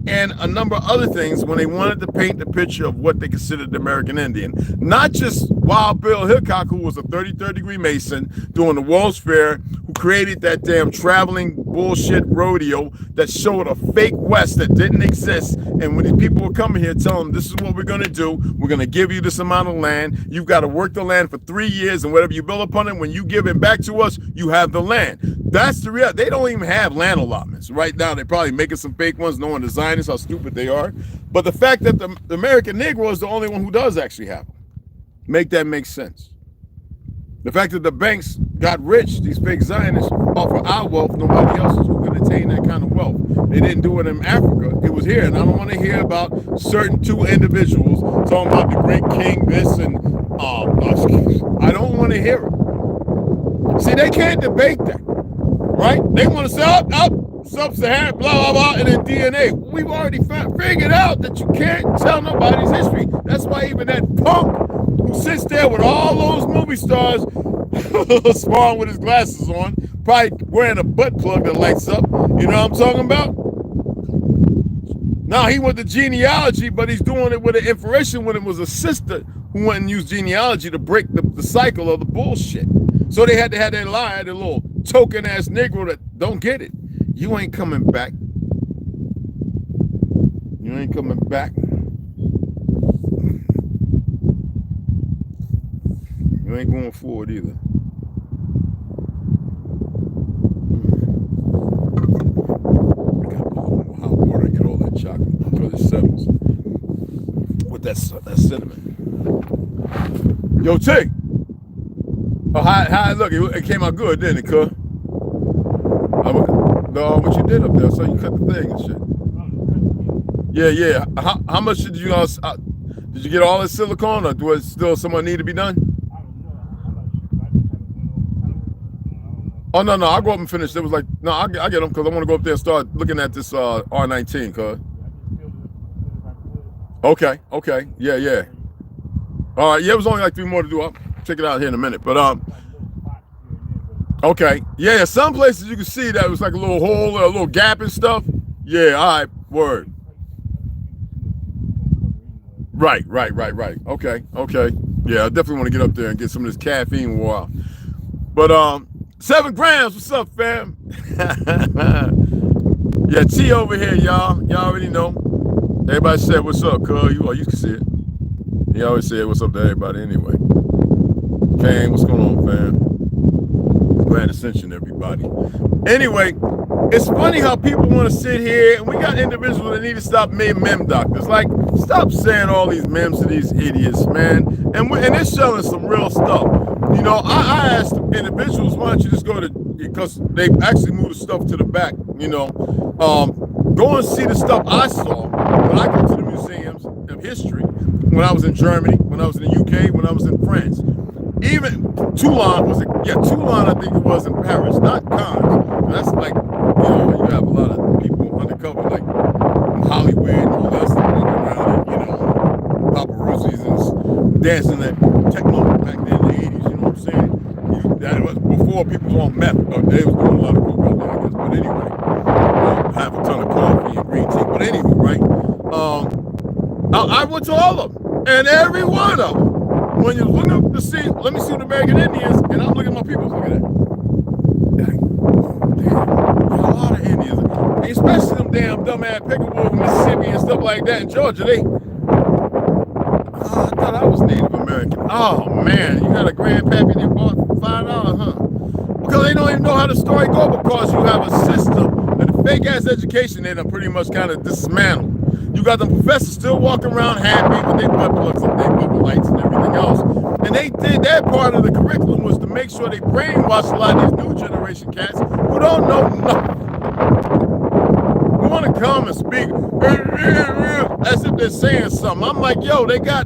and a number of other things when they wanted to paint the picture of what they considered the American Indian. Not just Wild Bill Hickok, who was a 33rd degree Mason during the World's Fair, who created that damn traveling bullshit rodeo that showed a fake West that didn't exist. And when these people were coming here, telling them, this is what we're going to do. We're going to give you this amount of land. You've got to work the land for 3 years, and whatever you build upon it, when you give it back to us, you have the land. That's the reality. They don't even have land allotments. Right now, they're probably making some fake ones. No one designed this, how stupid they are. But the fact that the American Negro is the only one who does actually have them. Make that make sense. The fact that the banks got rich, these fake Zionists, off of our wealth, nobody else is who could attain that kind of wealth. They didn't do it in Africa. It was here. And I don't want to hear about certain two individuals talking about the great king this and I don't want to hear it. See, they can't debate that, right? They want to say, sub-Saharan, blah, blah, blah, and then DNA. We've already figured out that you can't tell nobody's history. That's why even that punk who sits there with all those movie stars, sparring with his glasses on, probably wearing a butt plug that lights up. You know what I'm talking about? Now he went to genealogy, but he's doing it with an information when it was a sister who went and used genealogy to break the cycle of the bullshit. So they had to have that lie, that little token-ass Negro that don't get it. You ain't coming back. You ain't coming back. You ain't going forward either. I gotta put a little hot water and get all that chocolate until it settles. With that cinnamon. Yo, T. Oh, hi, look, it came out good, didn't it, cuz? No, what you did up there, so you cut the thing and shit. Yeah. How much did you did you get all the silicone, or was still someone need to be done? Oh, no, I go up and finish. It was like, no, I get them because I want to go up there and start looking at this R19, cuz. Okay. Yeah. All right, yeah, it was only like 3 more to do. I'll check it out here in a minute. But, okay. Yeah, some places you can see that it was like a little hole or a little gap and stuff. Yeah, all right, word. Right. Okay. Yeah, I definitely want to get up there and get some of this caffeine wore. But 7 grams, what's up, fam? Yeah, T over here, y'all. Y'all already know. Everybody said what's up, cuz. You can see it. He always said what's up to everybody anyway. Kane, what's going on, fam? Grand Ascension, everybody. Anyway, it's funny how people want to sit here, and we got individuals that need to stop being mem doctors. Like, stop saying all these memes to these idiots, man. And they're selling some real stuff. You know, I asked individuals, why don't you just go to, because they actually moved the stuff to the back, you know, go and see the stuff I saw when I go to the museums of history, when I was in Germany, when I was in the UK, when I was in France. Even Toulon I think it was in Paris, not Cannes. That's like, you know, you have a lot of people undercover, like Hollywood and all that stuff walking around, and, you know, paparazzis and dancing that techno back then in the 80s, you know what I'm saying? That was before people was on meth, but they was doing a lot of coke out there, I guess. But anyway, half a ton of coffee and green tea. But anyway, right? I went to all of them, and every one of them. When you look up to see, let me see the American Indians, and I'm looking at my people. Look at that. Damn, a lot of Indians, especially them damn dumbass Pickerwood, Mississippi, and stuff like that in Georgia. I thought I was Native American. Oh man, you got a grandpappy that bought for $5, huh? Because they don't even know how the story go, because you have a system and a fake ass education they done pretty much kind of dismantled. You got the professors still walking around happy with their butt plugs and their bubble lights and everything else. And they did that part of the curriculum was to make sure they brainwash a lot of these new generation cats who don't know nothing. Who want to come and speak as if they're saying something. I'm like, yo, they got,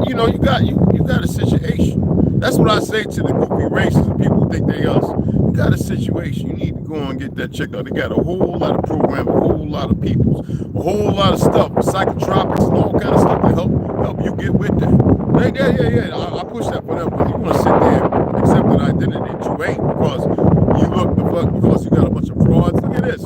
you know, you got a situation. That's what I say to the goofy racists and people who think they us. You got a situation. You need to go and get that checked out. They got a whole lot of programs, a whole lot of people, a whole lot of stuff, psychotropics and all kind of stuff to help you get with that. Yeah. I push that for them, because you want to sit there and accept an identity that you ain't, because you look the fuck, because you got a bunch of frauds. Look at this.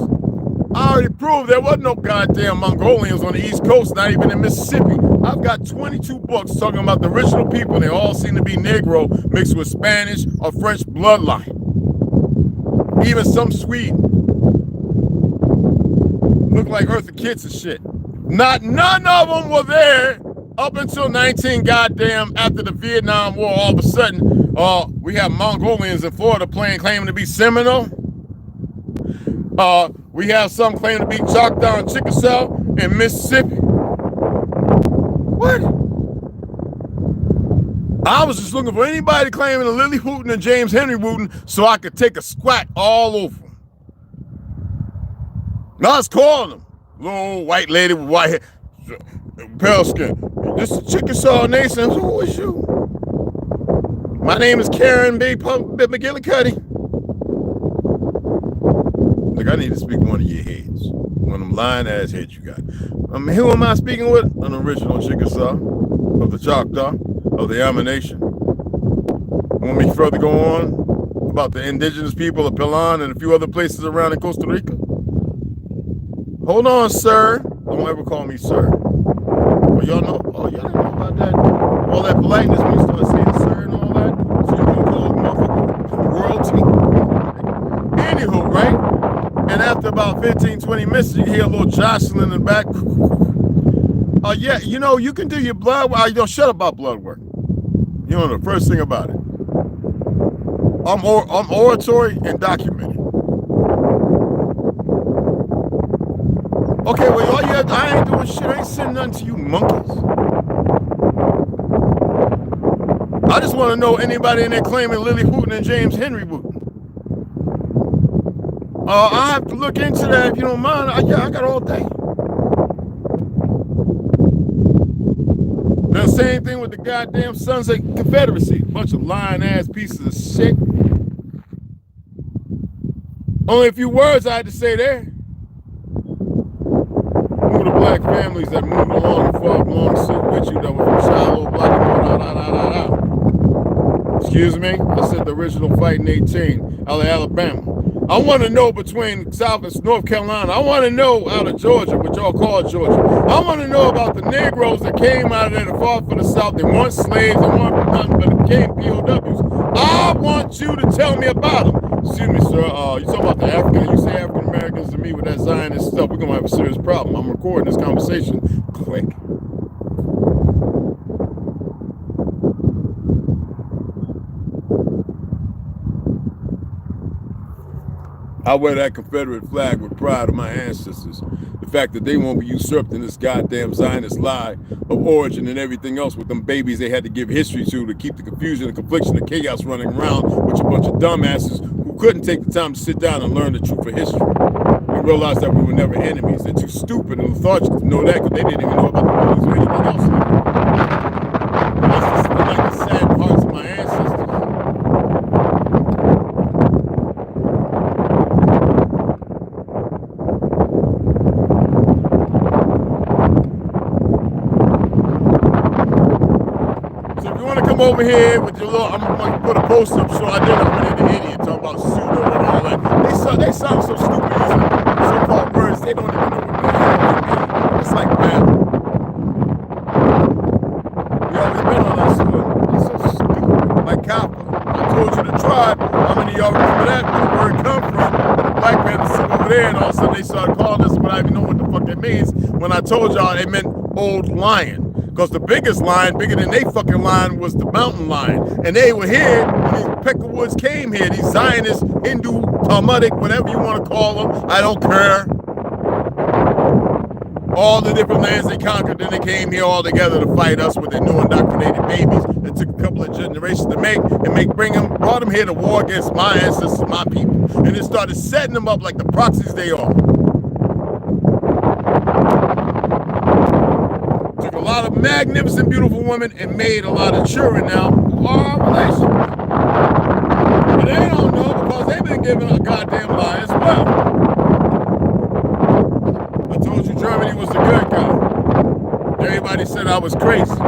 I already proved there wasn't no goddamn Mongolians on the East Coast, not even in Mississippi. I've got 22 books talking about the original people. They all seem to be Negro mixed with Spanish or French bloodline. Even some Sweden. Look like Eartha Kitts and shit. None of them were there up until after the Vietnam War. All of a sudden, we have Mongolians in Florida claiming to be Seminole. We have some claiming to be Choctaw and Chickasaw in Mississippi. What? I was just looking for anybody claiming a Lily Hooten and James Henry Wooten so I could take a squat all over them. Now I was calling them. Little white lady with white hair, pale skin. This is Chickasaw Nation. Who is you? My name is Karen B. McGillicuddy. Look, I need to speak one of your heads. One of them lying ass heads you got. Who am I speaking with? An original Chickasaw of the Choctaw, of the Yama Nation. Want me to further go on about the indigenous people of Pilan and a few other places around in Costa Rica? Hold on, sir. Don't ever call me sir. Oh, y'all know? Oh, y'all didn't know about that? All that politeness when you start saying sir and all that? So you can call motherfucker royalty? Anywho, right? And after about 15, 20 minutes, you hear a little jostling in the back. Yeah, you know, you can do your blood work. You don't shut up about blood work. You know the first thing about it. I'm oratory and documented. Okay, well, I ain't doing shit. I ain't sending nothing to you monkeys. I just want to know anybody in there claiming Lily Hooten and James Henry Wooten. I have to look into that if you don't mind. I got all day. The same thing with the goddamn Sons of Confederacy. Bunch of lying ass pieces of shit. Only a few words I had to say there. Who the black families that moved along and fought along with you that were from Shiloh, black, excuse me? I said the original fight in 18, out of Alabama. I want to know between South and North Carolina. I want to know out of Georgia, what y'all call Georgia. I want to know about the Negroes that came out of there to fought for the South. They weren't slaves, they weren't nothing, but it became POWs. I want you to tell me about them. Excuse me, sir. You talking about the African? You say African Americans to me with that Zionist stuff. We're gonna have a serious problem. I'm recording this conversation. Quick. I wear that Confederate flag with pride of my ancestors. The fact that they won't be usurped in this goddamn Zionist lie of origin and everything else with them babies they had to give history to keep the confusion, the confliction, the chaos running around with a bunch of dumbasses who couldn't take the time to sit down and learn the truth of history. We realized that we were never enemies. They're too stupid and lethargic to know that because they didn't even know about the bullies or anything else. That's just like the sad parts of my ancestors. Come over here with your little, I'm gonna put a post up so I did I'm an idiot talking about pseudo and all that. They sound so stupid using so-called words, they don't even know what the hell they mean. It's like, man, we always been on that sort. It's so stupid. Like Copper. I told you the tribe, how many of y'all remember that, where the word come from? The Black Panthers sit over there and all of a sudden they started calling us without even knowing what the fuck it means. When I told y'all it meant old lion. Because the biggest lion, bigger than they fucking lion, was the mountain lion. And they were here when these Peckerwoods came here. These Zionist, Hindu, Talmudic, whatever you want to call them. I don't care. All the different lands they conquered, then they came here all together to fight us with their new indoctrinated babies. It took a couple of generations to make and brought them here to war against my ancestors, my people. And it started setting them up like the proxies they are. A lot of magnificent, beautiful women and made a lot of children now who are our relations. But they don't know because they've been given a goddamn lie as well. I told you Germany was the good guy. Everybody said I was crazy. But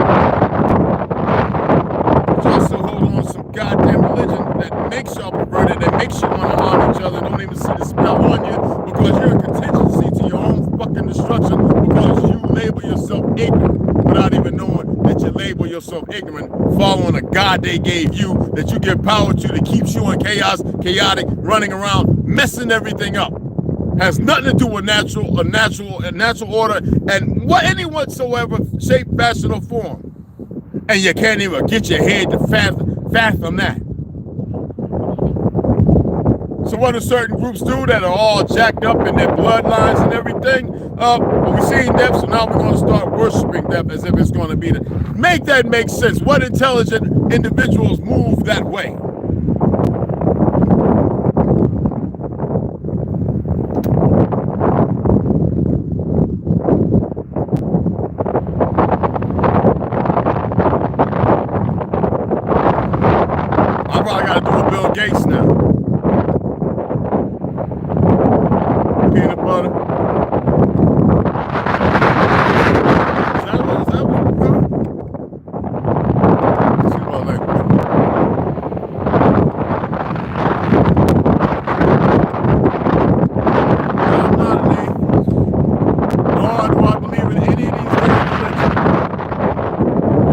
y'all still hold on to some goddamn religion that makes y'all perverted, that makes you want to harm each other and don't even see the spell on you because you're a contingency to your own fucking destruction because you label yourself ignorant. Without even knowing that you label yourself ignorant, following a God they gave you, that you give power to, that keeps you in chaos, chaotic, running around, messing everything up. Has nothing to do with natural order, and any whatsoever shape, fashion, or form. And you can't even get your head to fathom that. So what do certain groups do that are all jacked up in their bloodlines and everything? We've seen death, so now we're going to start worshiping death as if it's going to be the... Make that make sense. What intelligent individuals move that way? I probably got to do a Bill Gates now. Peanut butter.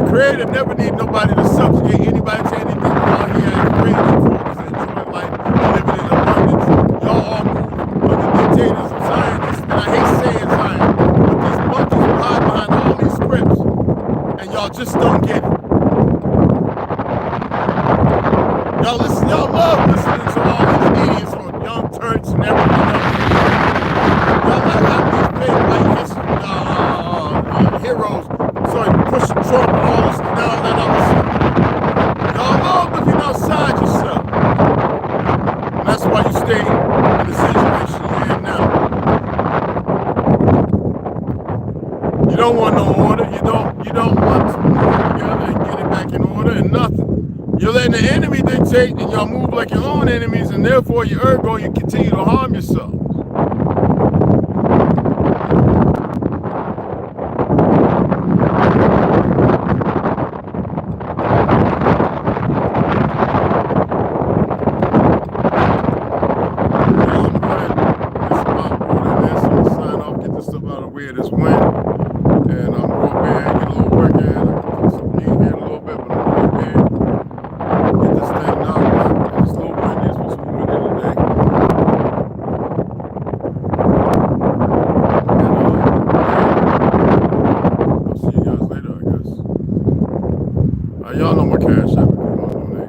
Creator never need nobody to subjugate anybody to anything. All he has created you for is enjoying life and living in abundance. Y'all all move under dictators of Zionists, and I hate saying Zion, but these monkeys will hide behind all these scripts, and y'all just don't get it. Y'all love listening to all these idiots on Young Turks and everything else. Y'all like how these fake white heroes pushing Trump and all this and all that other stuff. Y'all love looking outside yourself. And that's why you stay in the situation you're in now. You don't want no order. You don't want to move together and get it back in order and nothing. You're letting the enemy dictate meditate and y'all move like your own enemies, and therefore your ergo, you continue to harm yourself. Y'all know my Cashapp if you want to donate.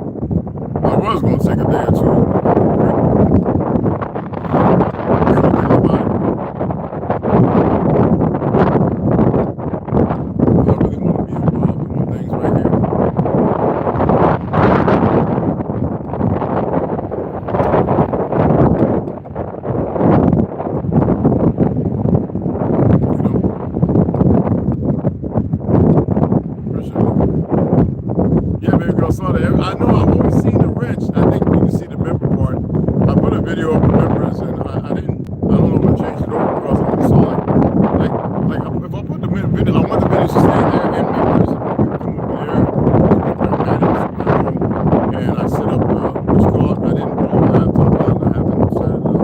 I was going to take a day or two. I really want to be involved in things right here. Yeah, baby girl, saw that. I know I've always seen the wrench. I think you can see the member part. I put a video of the members, and I don't know if I changed it over because I saw like if I put the video, I want the videos to stay there and members, and come over there, and I set up what's called. I didn't roll laptop out. I haven't set it up.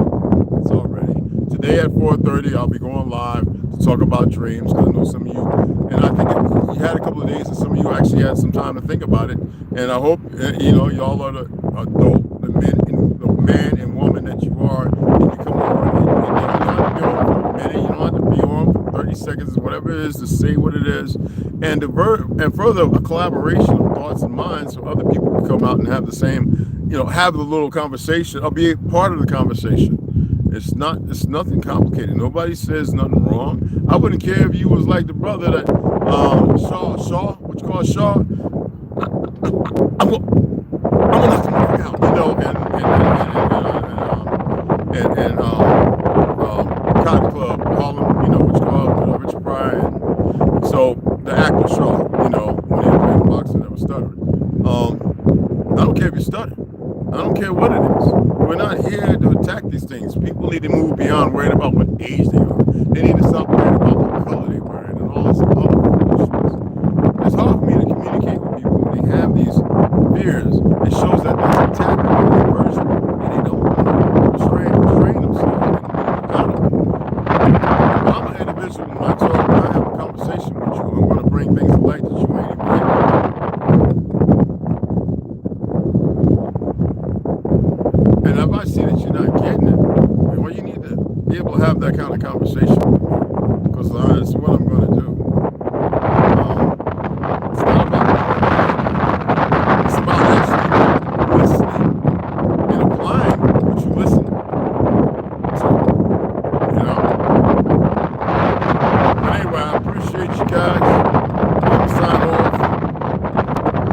It's all ready. Today at 4:30, I'll be going live to talk about dreams because I know some of you, and I think you had a couple of days, and some of you actually had some time to think about it. And I hope y'all are the adult, the man and woman that you are, and you come on and you don't have to be on for a minute, you don't have to be on for 30 seconds, whatever it is, to say what it is, and further a collaboration of thoughts and minds so other people can come out and have the same, have the little conversation, or be a part of the conversation. It's nothing complicated. Nobody says nothing wrong. I wouldn't care if you was like the brother that Shaw, what you call Shaw. I'm gonna knock him out, and Cotton Club, Harlem, what you call Richard Pryor. So the actor Shaw, when he played the boxer that was stuttering. I don't care if you stutter. I don't care what it is. We're not here to attack these things. People need to move beyond worrying about what age they are. They need to stop worrying about what color they're wearing and all this other foolishness. It's hard for me to communicate with people when they have these fears. It shows that there's a tactical version, and they don't want to restrain themselves and be accountable. I'm an individual. When I talk, when I have a conversation with you, I'm going to bring things to light that you ain't even ready. And if I see that you're not getting it, well, you need to be able to have that kind of conversation with me, because that's what I'm going to do. It's not about it's about actually listening and applying what you listen to. But anyway, I appreciate you guys. I'm sign off.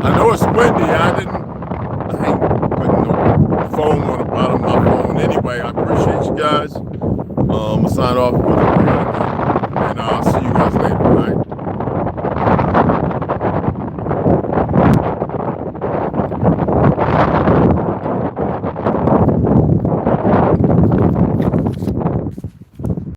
I know it's windy. I ain't putting no phone on the bottom of my phone. Anyway, I appreciate you guys. I'm gonna sign off with it, and I'll see you guys later, all right?